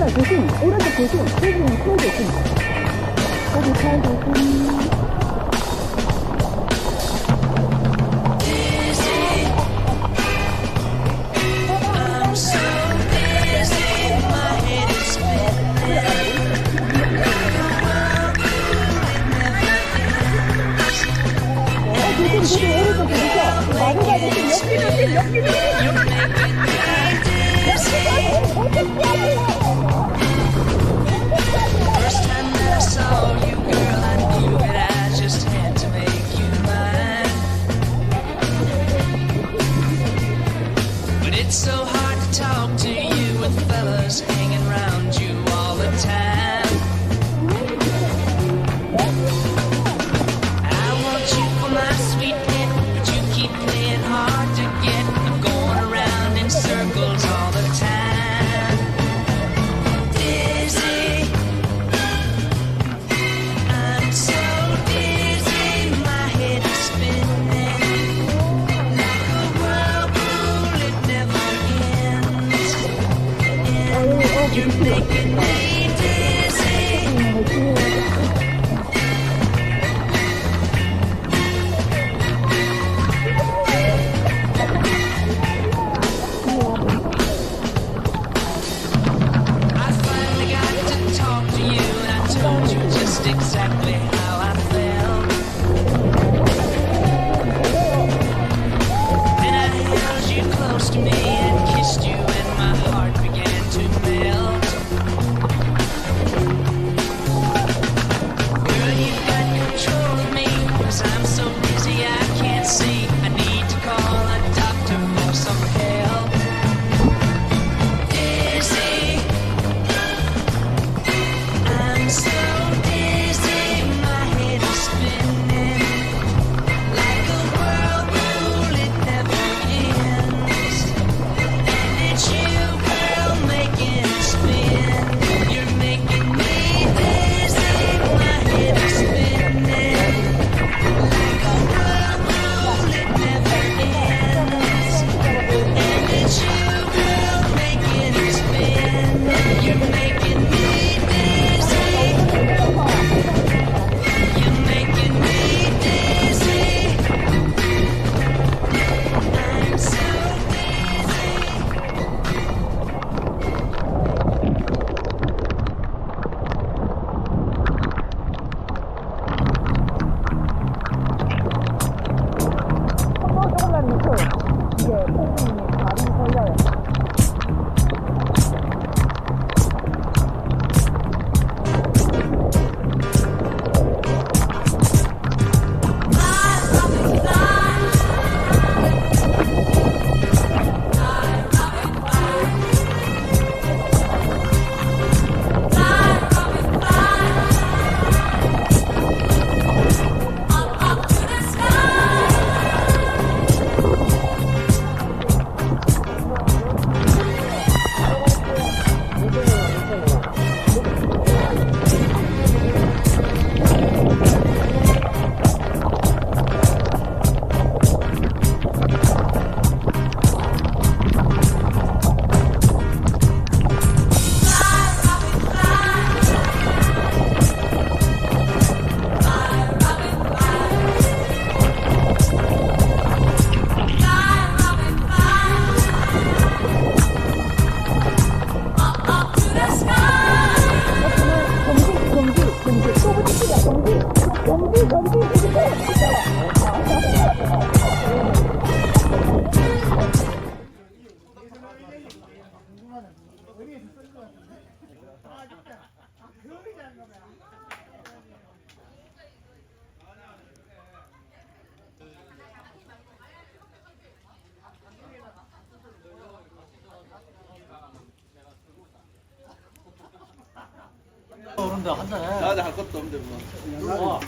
조심, 오른쪽 조심. 조심, 차 조심. 거기 차 조심. 조심, 오른쪽 조심. 마구가 조심. 옆이. First time that I saw you, girl, I knew that I just had to make you mine. But it's so hard to talk to you with fellas hanging around you all the time. I want you for my sweet pet, but you keep playing hard to get. I'm going around in circles all the time. Dizzy, I'm so dizzy, my head is spinning like a whirlpool, it never ends. And you're making me dizzy. I finally got to talk to you, and I told you just exactly how I felt. And I held you close to me and kissed you, and my heart began to melt. Girl, you've got control of me, 'cause I'm so dizzy I can't see. I need to call a doctor for some help. Dizzy, I'm so dizzy, my head is spinning like a whirlpool, it never ends. And it's you, girl, making it spin. You're making me dizzy, my head is spinning like a whirlpool, it never ends. And it's you, girl, making it spin. You're making me dizzy. You're making me dizzy. I'm so dizzy. 한번 조금만 밑으로. 이게 팬님이 다리 걸려요. 그런데 한잔 해. 나한테 할 것도 없는데 뭐. 와.